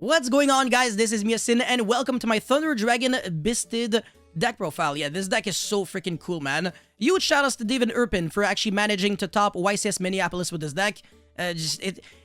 What's going on, guys? This is Miasin, and welcome to my Thunder Dragon Bisted deck profile. Yeah, this deck is so freaking cool, man. Huge shoutouts to David Urpin for actually managing to top YCS Minneapolis with this deck.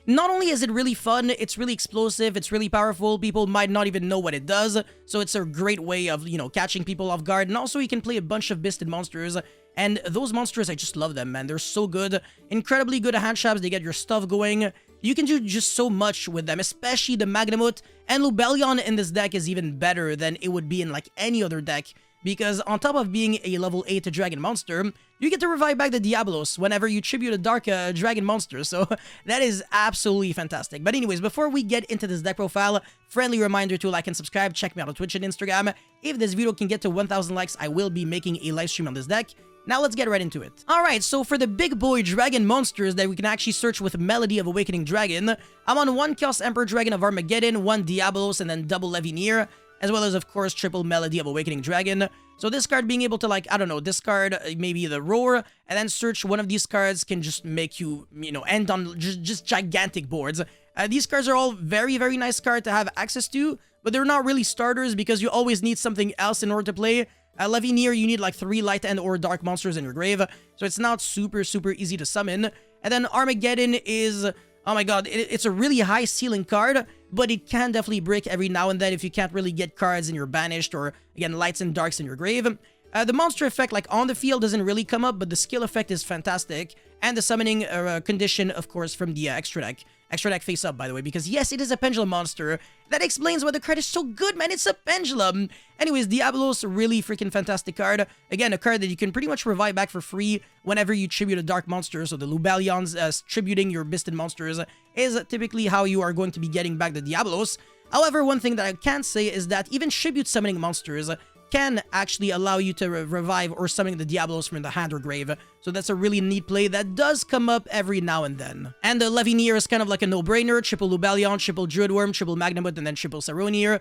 Not only is it really fun, it's really explosive, it's really powerful. People might not even know what it does, so it's a great way of, catching people off guard. And also, you can play a bunch of Bisted monsters, and those monsters, I just love them, man. They're so good. Incredibly good hand traps, they get your stuff going. You can do just so much with them, especially the Magnamut, and Lubellion in this deck is even better than it would be in like any other deck, because on top of being a level 8 dragon monster, you get to revive back the Diablos whenever you tribute a dark dragon monster, so that is absolutely fantastic. But anyways, before we get into this deck profile, friendly reminder to like and subscribe, check me out on Twitch and Instagram. If this video can get to 1,000 likes, I will be making a live stream on this deck. Now let's get right into it. Alright, so for the big boy dragon monsters that we can actually search with Melody of Awakening Dragon, I'm on 1 Chaos Emperor Dragon of Armageddon, 1 Diablos, and then double Levineer, as well as, of course, triple Melody of Awakening Dragon. So this card being able to, like, I don't know, discard maybe the Roar, and then search one of these cards can just make you, end on just gigantic boards. These cards are all very, very nice cards to have access to, but they're not really starters because you always need something else in order to play. Levineer, you need like 3 light and or dark monsters in your grave, so it's not super easy to summon. And then Armageddon is, oh my god, it's a really high ceiling card, but it can definitely break every now and then if you can't really get cards in your banished or, again, lights and darks in your grave. The monster effect, like, on the field doesn't really come up, but the skill effect is fantastic. And the summoning condition, of course, from the extra deck. Extra deck face up, by the way, because yes, it is a pendulum monster. That explains why the card is so good, man. It's a pendulum. Anyways, Diablos, really freaking fantastic card. Again, a card that you can pretty much revive back for free whenever you tribute a dark monster. So the Lubellions tributing your Bisted monsters is typically how you are going to be getting back the Diablos. However, one thing that I can say is that even tribute summoning monsters can actually allow you to revive or summon the Diablos from the hand or grave. So that's a really neat play that does come up every now and then. And the Levineer is kind of like a no-brainer. Triple Lubellion, triple Druidworm, triple Magnamut, and then triple Saronir.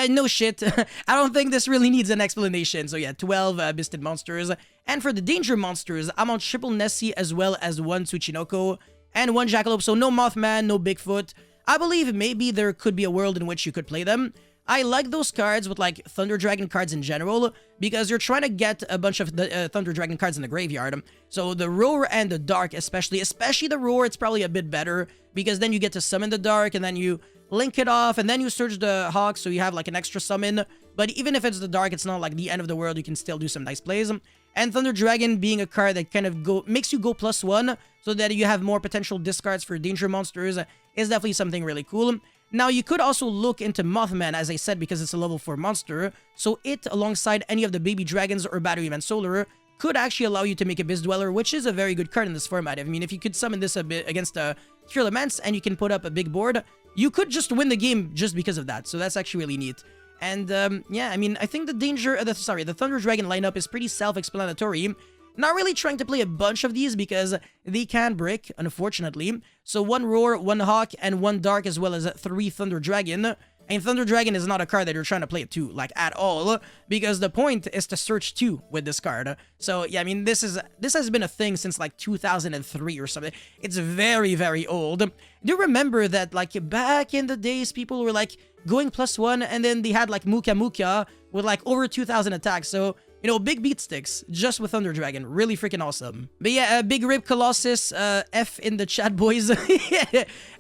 No shit. I don't think this really needs an explanation. So yeah, 12 Bisted monsters. And for the danger monsters, I'm on triple Nessie as well as 1 Tsuchinoko and 1 Jackalope. So no Mothman, no Bigfoot. I believe maybe there could be a world in which you could play them. I like those cards with, like, Thunder Dragon cards in general, because you're trying to get a bunch of the Thunder Dragon cards in the graveyard. So the Roar and the Dark, especially the Roar, it's probably a bit better, because then you get to summon the Dark, and then you link it off, and then you search the Hawk, so you have, like, an extra summon. But even if it's the Dark, it's not, like, the end of the world. You can still do some nice plays. And Thunder Dragon being a card that kind of makes you go +1, so that you have more potential discards for danger monsters, is definitely something really cool. Now, you could also look into Mothman, as I said, because it's a level 4 monster, so it, alongside any of the Baby Dragons or Batteryman Solar, could actually allow you to make a Biz Dweller, which is a very good card in this format. I mean, if you could summon this a bit against TEARLAMENTS and you can put up a big board, you could just win the game just because of that, so that's actually really neat. And, yeah, I mean, I think the Thunder Dragon lineup is pretty self-explanatory. Not really trying to play a bunch of these because they can break, unfortunately. So 1 Roar, 1 Hawk, and 1 Dark, as well as 3 Thunder Dragon. And Thunder Dragon is not a card that you're trying to play 2, like, at all, because the point is to search 2 with this card. So, yeah, I mean, this has been a thing since, like, 2003 or something. It's very old. Do remember that, like, back in the days, people were, like, going +1, and then they had, like, Muka Muka with, like, over 2,000 attacks, so... big beat sticks, just with Thunder Dragon. Really freaking awesome. But yeah, Big Rip Colossus, F in the chat, boys.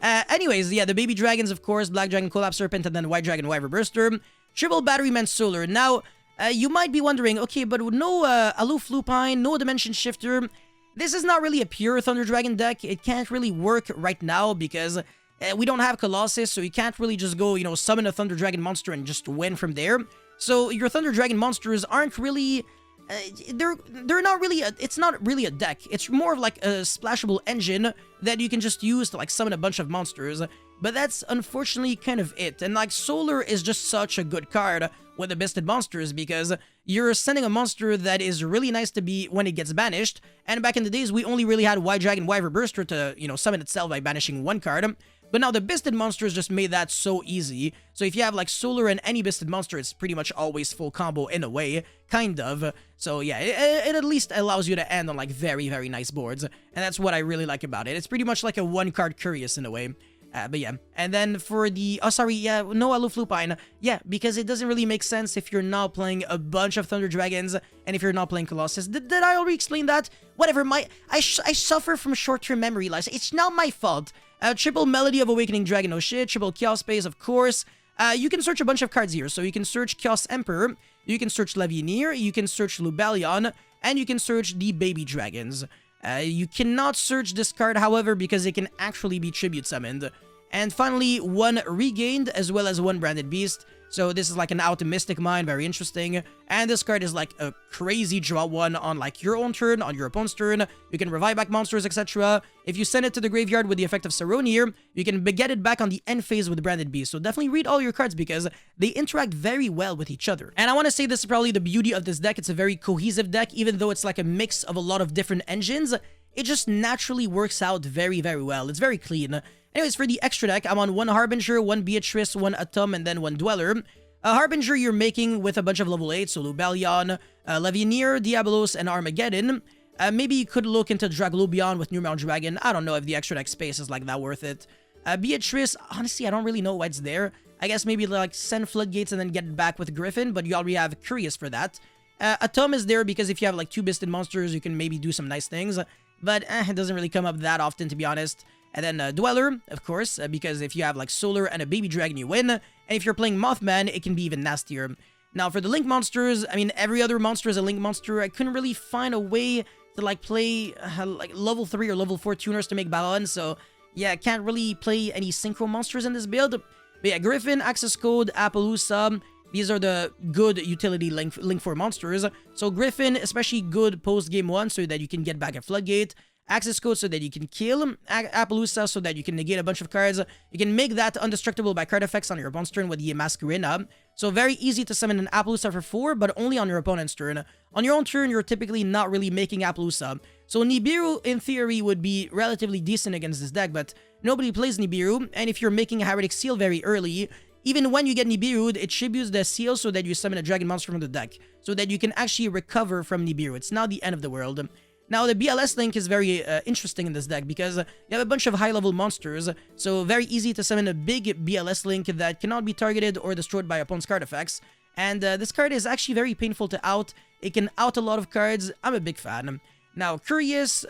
Anyways, yeah, the Baby Dragons, of course, Black Dragon, Collapse Serpent, and then White Dragon, Wyver Burster. Triple Batteryman Solar. Now, you might be wondering, okay, but no Aloof Lupine, no Dimension Shifter. This is not really a pure Thunder Dragon deck. It can't really work right now because... we don't have Colossus, so you can't really just go, summon a Thunder Dragon monster and just win from there. So your Thunder Dragon monsters aren't really, they're not really, it's not really a deck. It's more of like a splashable engine that you can just use to like summon a bunch of monsters. But that's unfortunately kind of it. And like Solar is just such a good card with the Bisted monsters because you're sending a monster that is really nice to be when it gets banished. And back in the days, we only really had White Dragon Wyver Burster to, summon itself by banishing 1 card. But now the Bisted monsters just made that so easy. So if you have like Solar and any Bisted monster, it's pretty much always full combo in a way, kind of. So yeah, it at least allows you to end on like very nice boards. And that's what I really like about it. It's pretty much like a 1-card Curious in a way. But yeah, and then for the, oh sorry, yeah, no Aloof Lupine, yeah, because it doesn't really make sense if you're now playing a bunch of Thunder Dragons, and if you're not playing Colossus. Did I already explain that? Whatever, I suffer from short-term memory loss, it's not my fault. Triple Melody of Awakening Dragon, no shit, triple Chaos Space, of course. You can search a bunch of cards here, so you can search Chaos Emperor, you can search Levianeer, you can search Lubellion, and you can search the Baby Dragons. You cannot search this card, however, because it can actually be tribute summoned. And finally, one regained, as well as one branded beast. So this is like an Optimistic Mind, very interesting. And this card is like a crazy draw one on like your own turn, on your opponent's turn. You can revive back monsters, etc. If you send it to the graveyard with the effect of Saronir, you can get it back on the end phase with branded beast. So definitely read all your cards because they interact very well with each other. And I want to say this is probably the beauty of this deck. It's a very cohesive deck, even though it's like a mix of a lot of different engines. It just naturally works out very, very well. It's very clean. Anyways, for the extra deck, I'm on one Harbinger, one Beatrice, one Atom, and then one Dweller. Harbinger you're making with a bunch of level 8, so Lubellion, Levianeer, Diabolos, and Armageddon. Maybe you could look into Draglubion with New Mount Dragon. I don't know if the extra deck space is like that worth it. Beatrice, honestly, I don't really know why it's there. I guess maybe like send Floodgates and then get it back with Griffin, but you already have Curious for that. Atom is there because if you have like 2 Bisted monsters, you can maybe do some nice things. But it doesn't really come up that often, to be honest. And then Dweller, of course, because if you have like Solar and a Baby Dragon, you win. And if you're playing Mothman, it can be even nastier. Now, for the Link monsters, I mean, every other monster is a Link monster. I couldn't really find a way to like play like level 3 or level 4 tuners to make balance. So, yeah, I can't really play any Synchro monsters in this build. But yeah, Griffin, Access Code, Appaloosa, these are the good utility Link 4 monsters. So Griffin, especially good post-game 1 so that you can get back a Floodgate. Access Code so that you can kill Appaloosa so that you can negate a bunch of cards. You can make that indestructible by card effects on your opponent's turn with the Masquerena. So very easy to summon an Appaloosa for 4, but only on your opponent's turn. On your own turn, you're typically not really making Appaloosa. So Nibiru, in theory, would be relatively decent against this deck, but nobody plays Nibiru, and if you're making a Heretic Seal very early, even when you get Nibiru, it tributes the seal so that you summon a dragon monster from the deck, so that you can actually recover from Nibiru. It's not the end of the world. Now, the BLS Link is very interesting in this deck because you have a bunch of high-level monsters, so very easy to summon a big BLS Link that cannot be targeted or destroyed by opponent's card effects. And this card is actually very painful to out. It can out a lot of cards. I'm a big fan. Now, Curious,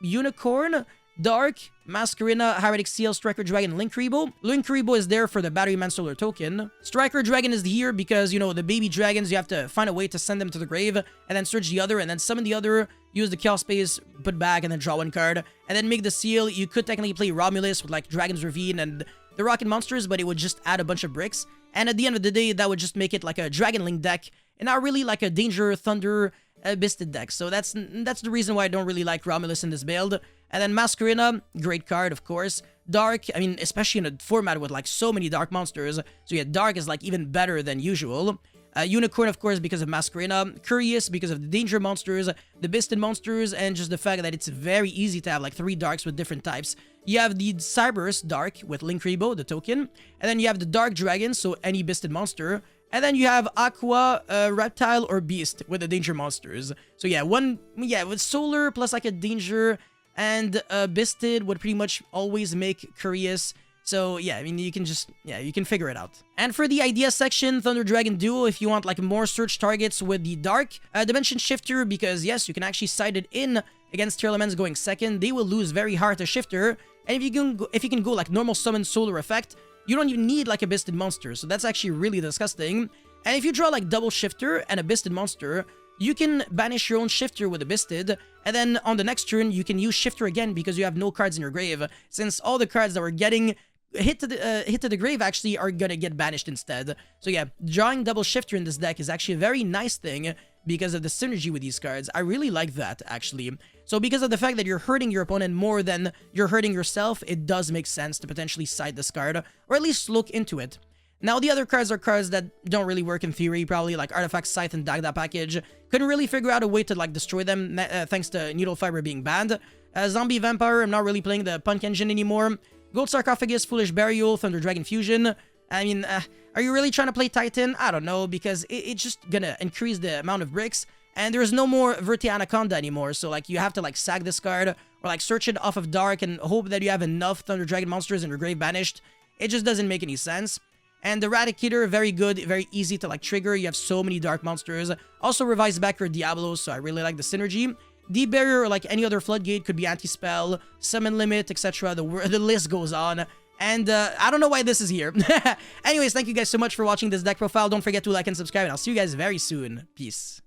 Unicorn, Dark, Masquerena, Heretic Seal, Striker Dragon, Linkuriboh. Linkuriboh is there for the Battery Man Solar token. Striker Dragon is here because, you know, the baby dragons, you have to find a way to send them to the grave, and then search the other, and then summon the other, use the Chaos Space, put back, and then draw one card, and then make the seal. You could technically play Romulus with, like, Dragon's Ravine and the Rocket Monsters, but it would just add a bunch of bricks, and at the end of the day, that would just make it like a Dragon Link deck, and not really like a Danger, Thunder, Bisted deck. So that's the reason why I don't really like Romulus in this build. And then Masquerena, great card, of course. Dark, I mean, especially in a format with like so many dark monsters. So yeah, Dark is like even better than usual. Unicorn, of course, because of Masquerena. Curious, because of the Danger monsters, the Bisted monsters, and just the fact that it's very easy to have like 3 Darks with different types. You have the Cyberus Dark with Linkuriboh, the token. And then you have the Dark Dragon, so any Bisted monster. And then you have Aqua, Reptile, or Beast with the Danger monsters. So yeah, with Solar plus like a Danger and Bisted would pretty much always make Curious. So yeah, I mean, you can just, yeah, you can figure it out. And for the idea section, Thunder Dragon Duo, if you want like more search targets with the Dark Dimension Shifter, because yes, you can actually side it in against TEARLAMENTS going second. They will lose very hard to Shifter. And if you can go like normal summon Solar effect, you don't even need like a Bisted monster, so that's actually really disgusting. And if you draw like double Shifter and a Bisted monster, you can banish your own Shifter with a Bisted, and then on the next turn, you can use Shifter again because you have no cards in your grave, since all the cards that were getting hit to the grave actually are gonna get banished instead. So yeah, drawing double Shifter in this deck is actually a very nice thing because of the synergy with these cards. I really like that, actually. So because of the fact that you're hurting your opponent more than you're hurting yourself, it does make sense to potentially side this card, or at least look into it. Now, the other cards are cards that don't really work in theory, probably like Artifact Scythe and Dagda package. Couldn't really figure out a way to like destroy them thanks to Needle Fiber being banned. Zombie Vampire, I'm not really playing the Punk Engine anymore. Gold Sarcophagus, Foolish Burial, Thunder Dragon Fusion. I mean, are you really trying to play Titan? I don't know, because it's just gonna increase the amount of bricks. And there's no more Verte Anaconda anymore, so like you have to like sack this card, or like search it off of Dark and hope that you have enough Thunder Dragon monsters in your grave banished. It just doesn't make any sense. And the Eradicator, very good, very easy to like trigger. You have so many dark monsters. Also revives back your Diablos, so I really like the synergy. Deep Barrier or like any other Floodgate could be anti-spell, summon limit, etc. The list goes on. And I don't know why this is here. Anyways, thank you guys so much for watching this deck profile. Don't forget to like and subscribe, and I'll see you guys very soon. Peace.